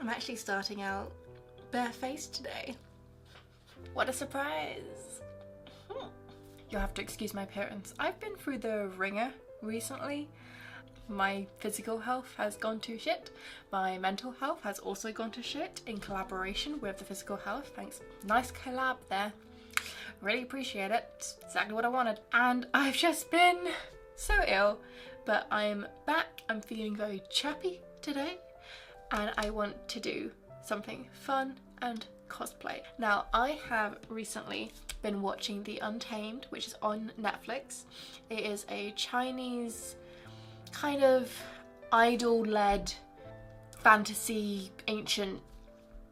I'm actually starting out barefaced today. What a surprise! You'll have to excuse my appearance. I've been through the ringer recently. My physical health has gone to shit. My mental health has also gone to shit in collaboration with the physical health. Thanks. Nice collab there. Really appreciate it. It's exactly what I wanted. And I've just been so ill, but I'm back. I'm feeling very chirpy today, and I want to do something fun and cosplay. Now, I have recently been watching the Untamed, which is on Netflix. It is a Chinese kind of idol-led fantasy ancient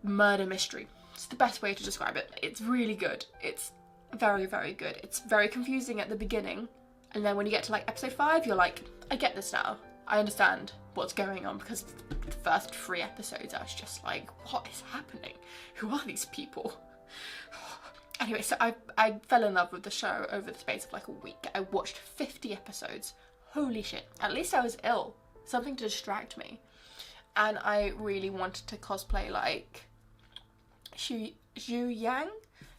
murder mystery. It's the best way to describe it. It's really good. It's very, very good. It's very confusing at the beginning, and then when you get to like episode 5, you're like, I get this now. I understand what's going on, because the first 3 episodes I was just like, what is happening? Who are these people? Anyway, so I fell in love with the show over the space of like a week. I watched 50 episodes. Holy shit. At least I was ill. Something to distract me. And I really wanted to cosplay like Xue Yang?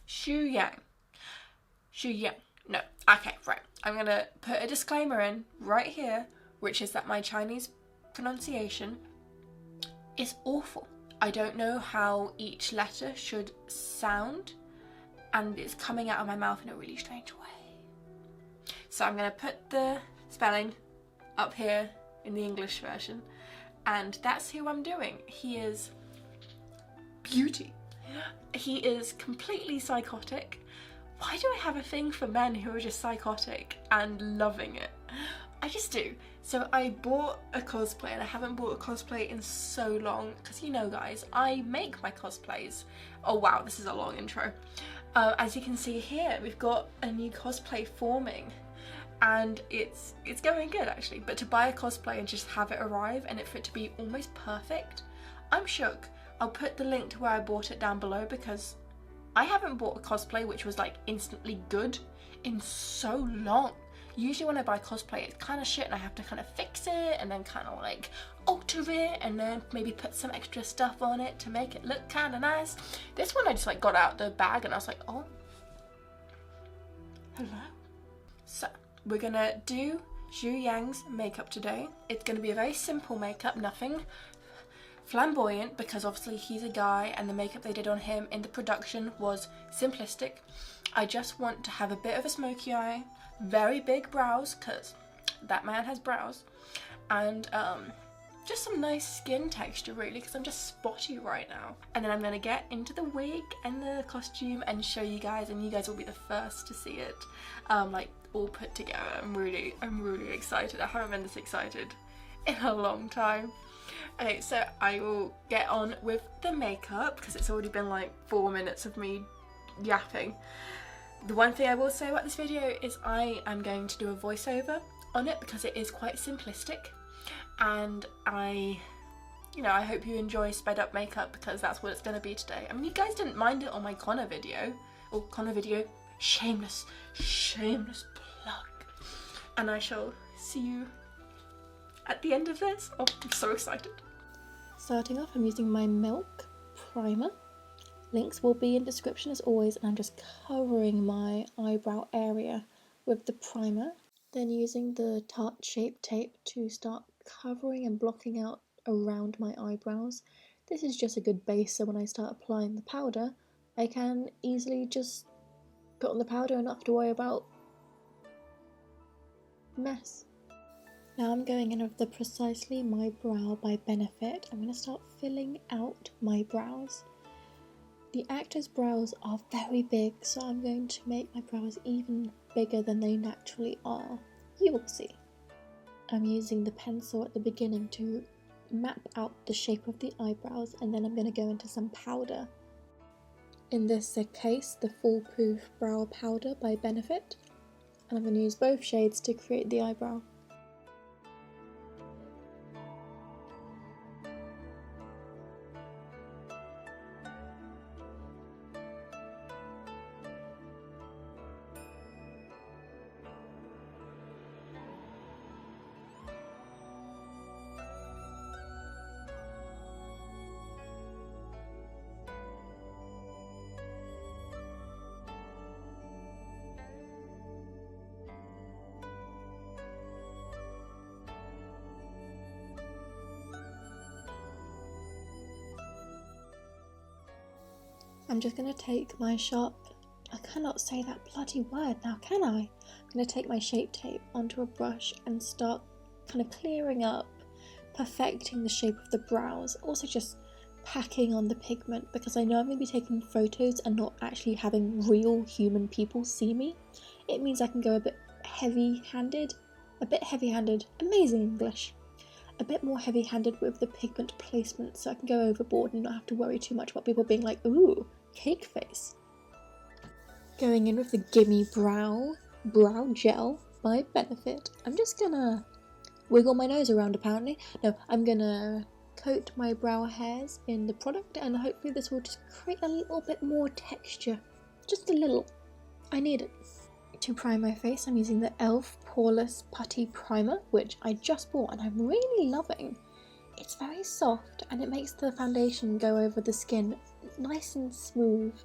Xue Yang. No. Okay, right. I'm gonna put a disclaimer in right here, which is that my Chinese pronunciation is awful. I don't know how each letter should sound, and it's coming out of my mouth in a really strange way. So I'm gonna put the spelling up here in the English version, and that's who I'm doing. He is beauty. He is completely psychotic. Why do I have a thing for men who are just psychotic and loving it? I just do. So I bought a cosplay, and I haven't bought a cosplay in so long, because you know guys, I make my cosplays. Oh wow, this is a long intro. As you can see here, we've got a new cosplay forming, and it's going good actually. But to buy a cosplay and just have it arrive and for it to be almost perfect, I'm shook. I'll put the link to where I bought it down below, because I haven't bought a cosplay which was like instantly good in so long. Usually when I buy cosplay, it's kind of shit and I have to kind of fix it and then kind of like alter it and then maybe put some extra stuff on it to make it look kind of nice. This one I just like got out the bag and I was like, oh, hello. So we're gonna do Xue Yang's makeup today. It's gonna be a very simple makeup, nothing flamboyant, because obviously he's a guy and the makeup they did on him in the production was simplistic. I just want to have a bit of a smoky eye, very big brows, because that man has brows, and just some nice skin texture really, because I'm just spotty right now. And then I'm going to get into the wig and the costume and show you guys, and you guys will be the first to see it, like all put together. I'm really excited. I haven't been this excited in a long time. Okay, so I will get on with the makeup, because it's already been like 4 minutes of me yapping. The one thing I will say about this video is I am going to do a voiceover on it, because it is quite simplistic, and I hope you enjoy sped up makeup, because that's what it's going to be today. I mean, you guys didn't mind it on my Connor video, shameless plug, and I shall see you at the end of this. Oh, I'm so excited. Starting off, I'm using my Milk primer. Links will be in description as always, and I'm just covering my eyebrow area with the primer. Then using the Tarte Shape Tape to start covering and blocking out around my eyebrows. This is just a good base, so when I start applying the powder, I can easily just put on the powder and not have to worry about mess. Now I'm going in with the Precisely My Brow by Benefit. I'm going to start filling out my brows. The actor's brows are very big, so I'm going to make my brows even bigger than they naturally are. You will see. I'm using the pencil at the beginning to map out the shape of the eyebrows, and then I'm going to go into some powder. In this case, the Foolproof Brow Powder by Benefit, and I'm going to use both shades to create the eyebrow. I'm just going to take my sharp, I cannot say that bloody word now, can I? I'm going to take my Shape Tape onto a brush and start kind of clearing up, perfecting the shape of the brows. Also just packing on the pigment, because I know I'm going to be taking photos and not actually having real human people see me. It means I can go a bit heavy-handed, amazing English. A bit more heavy-handed with the pigment placement, so I can go overboard and not have to worry too much about people being like, ooh, cake face. Going in with the Gimme brow gel by Benefit. I'm just gonna wiggle my nose around apparently. No, I'm gonna coat my brow hairs in the product, and hopefully this will just create a little bit more texture. Just a little. I need it. To prime my face, I'm using the e.l.f. Poreless Putty Primer, which I just bought and I'm really loving. It's very soft and it makes the foundation go over the skin nice and smooth.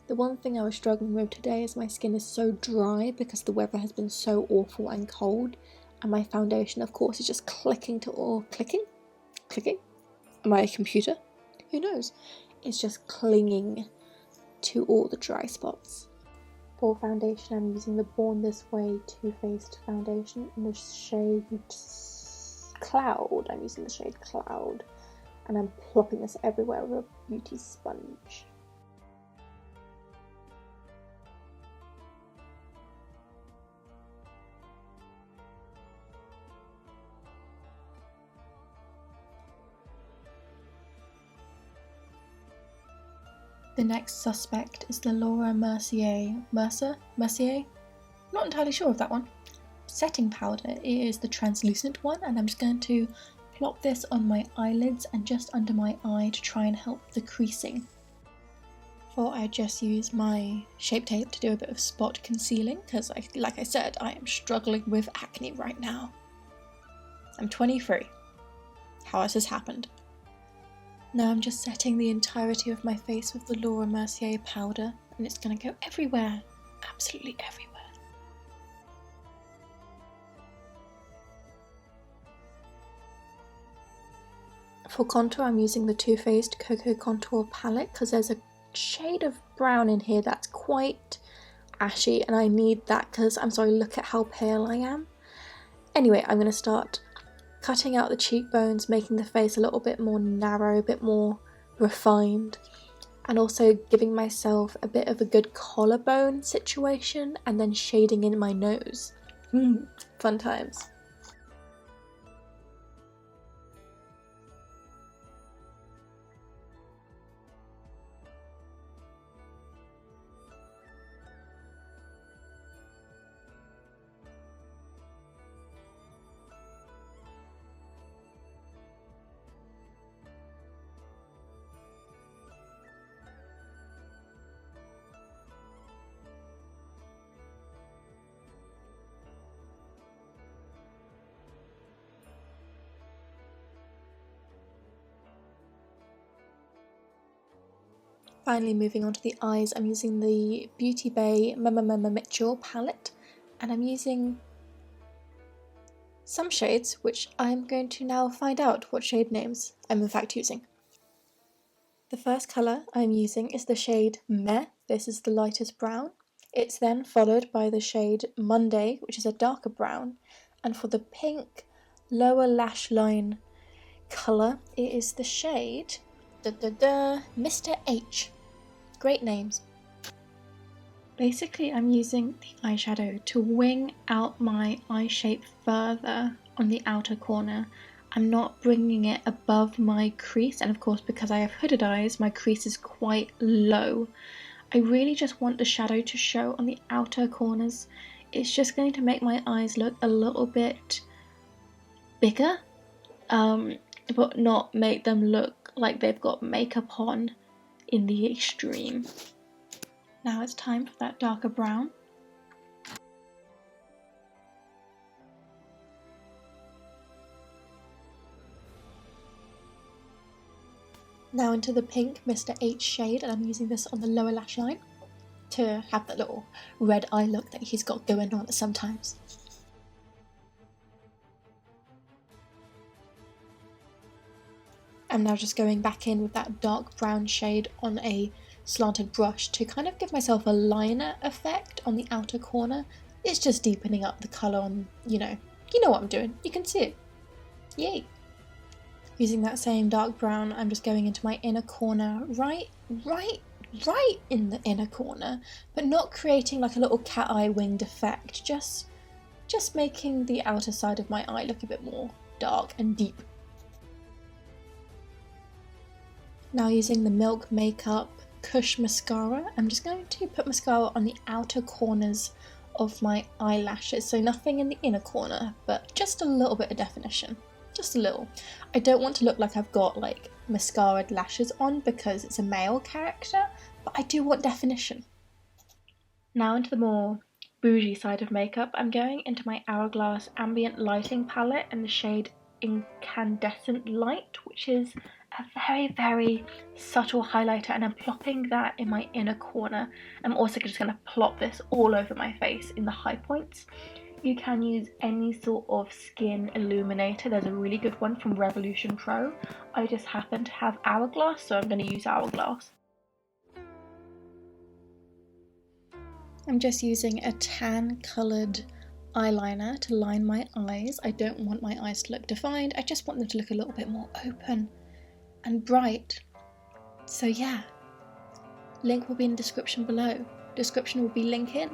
The one thing I was struggling with today is my skin is so dry because the weather has been so awful and cold, and my foundation of course is just clicking. My computer? Who knows? It's just clinging to all the dry spots. For foundation, I'm using the Born This Way TooFaced foundation in the shade Cloud. I'm using the shade Cloud, and I'm plopping this everywhere with a beauty sponge. The next suspect is the Mercier? Not entirely sure of that one. Setting powder is the translucent one, and I'm just going to plop this on my eyelids and just under my eye to try and help the creasing. For I just use my Shape Tape to do a bit of spot concealing, because like I said, I am struggling with acne right now. I'm 23. How has this happened? Now I'm just setting the entirety of my face with the Laura Mercier powder, and it's going to go everywhere, absolutely everywhere. For contour, I'm using the TooFaced Cocoa Contour palette because there's a shade of brown in here that's quite ashy, and I need that because, I'm sorry, look at how pale I am. Anyway, I'm going to start cutting out the cheekbones, making the face a little bit more narrow, a bit more refined, and also giving myself a bit of a good collarbone situation, and then shading in my nose. Fun times. Finally, moving on to the eyes, I'm using the Beauty Bay MMMMichal palette, and I'm using some shades, which I'm going to now find out what shade names I'm in fact using. The first colour I'm using is the shade Meh. This is the lightest brown. It's then followed by the shade Monday, which is a darker brown, and for the pink lower lash line colour, it is the shade Mr. H. Great names. Basically, I'm using the eyeshadow to wing out my eye shape further on the outer corner. I'm not bringing it above my crease, and of course because I have hooded eyes, my crease is quite low. I really just want the shadow to show on the outer corners. It's just going to make my eyes look a little bit bigger, but not make them look like they've got makeup on in the extreme. Now it's time for that darker brown. Now into the pink Mr. H shade, and I'm using this on the lower lash line to have that little red eye look that he's got going on sometimes. I'm now just going back in with that dark brown shade on a slanted brush to kind of give myself a liner effect on the outer corner. It's just deepening up the colour on, you know what I'm doing. You can see it. Yay! Using that same dark brown, I'm just going into my inner corner, right in the inner corner, but not creating like a little cat eye winged effect, just making the outer side of my eye look a bit more dark and deep. Now using the Milk Makeup Kush mascara, I'm just going to put mascara on the outer corners of my eyelashes, so nothing in the inner corner, but just a little bit of definition. Just a little. I don't want to look like I've got like mascaraed lashes on because it's a male character, but I do want definition. Now into the more bougie side of makeup, I'm going into my Hourglass Ambient Lighting palette in the shade Incandescent Light, which is a very, very subtle highlighter, and I'm plopping that in my inner corner. I'm also just going to plop this all over my face in the high points. You can use any sort of skin illuminator. There's a really good one from Revolution Pro. I just happen to have Hourglass, so I'm going to use Hourglass. I'm just using a tan coloured eyeliner to line my eyes. I don't want my eyes to look defined, I just want them to look a little bit more open and bright. So yeah, link will be in the description below. Description will be link in.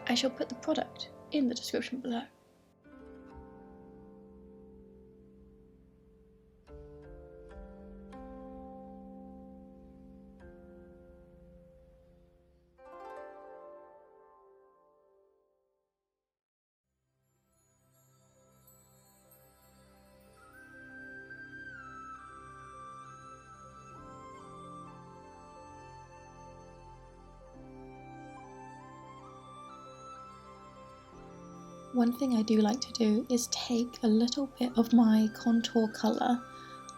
I shall put the product in the description below. One thing I do like to do is take a little bit of my contour colour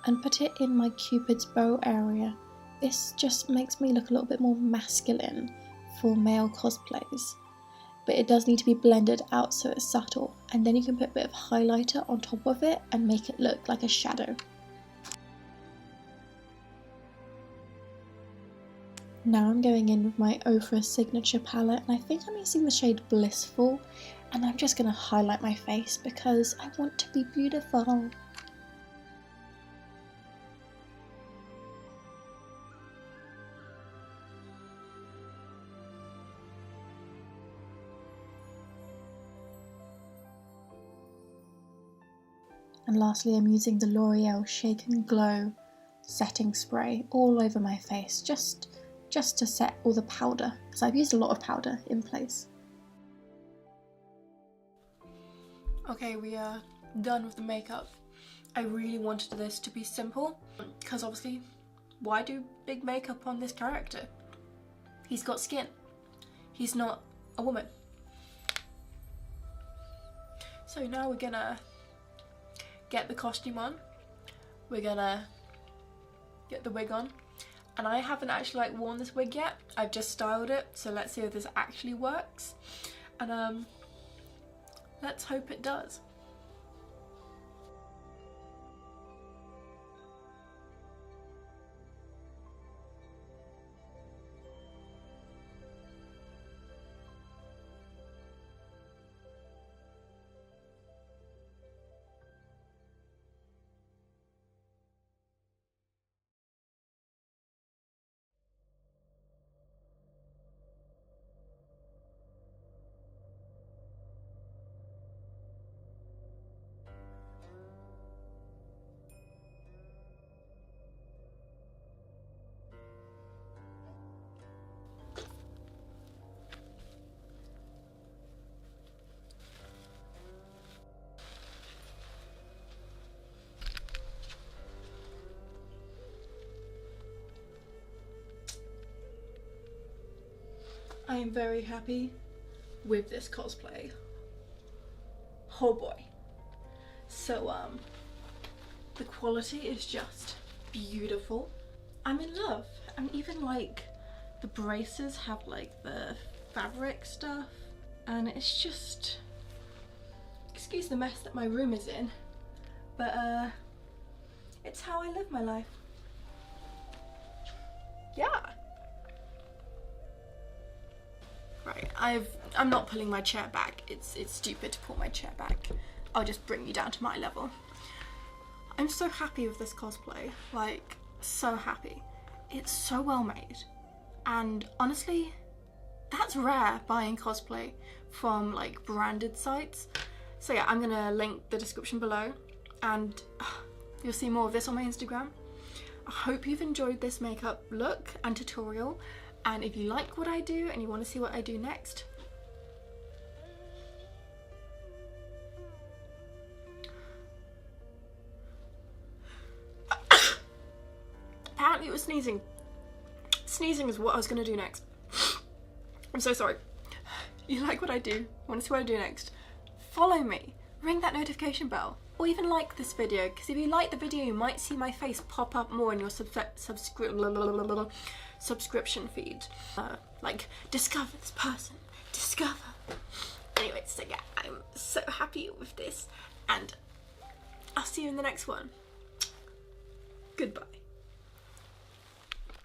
and put it in my Cupid's bow area. This just makes me look a little bit more masculine for male cosplays, but it does need to be blended out so it's subtle, and then you can put a bit of highlighter on top of it and make it look like a shadow. Now I'm going in with my Ofra signature palette, and I think I'm using the shade Blissfull, and I'm just going to highlight my face because I want to be beautiful. And lastly, I'm using the Loreal Shake and Glow setting spray all over my face, just to set all the powder, because I've used a lot of powder in place. Okay, we are done with the makeup. I really wanted this to be simple, because obviously, why do big makeup on this character? He's got skin. He's not a woman. So now we're gonna get the costume on. We're gonna get the wig on. And I haven't actually worn this wig yet. I've just styled it, so let's see if this actually works. And let's hope it does. I am very happy with this cosplay. Oh boy. So the quality is just beautiful. I'm in love. And even the braces have the fabric stuff, and it's just, excuse the mess that my room is in, but it's how I live my life. Yeah. Right, I'm not pulling my chair back. It's stupid to pull my chair back. I'll just bring you down to my level. I'm so happy with this cosplay, like, so happy. It's so well made, and honestly, that's rare buying cosplay from like branded sites. So yeah, I'm gonna link the description below, and you'll see more of this on my Instagram. I hope you've enjoyed this makeup look and tutorial, and if you like what I do and you want to see what I do next, apparently it was sneezing. Sneezing is what I was going to do next. I'm so sorry. You like what I do, want to see what I do next, follow me, ring that notification bell, or even like this video, because if you like the video you might see my face pop up more in your subscription feed. Like, discover this person, discover. Anyway, so yeah, I'm so happy with this, and I'll see you in the next one. Goodbye.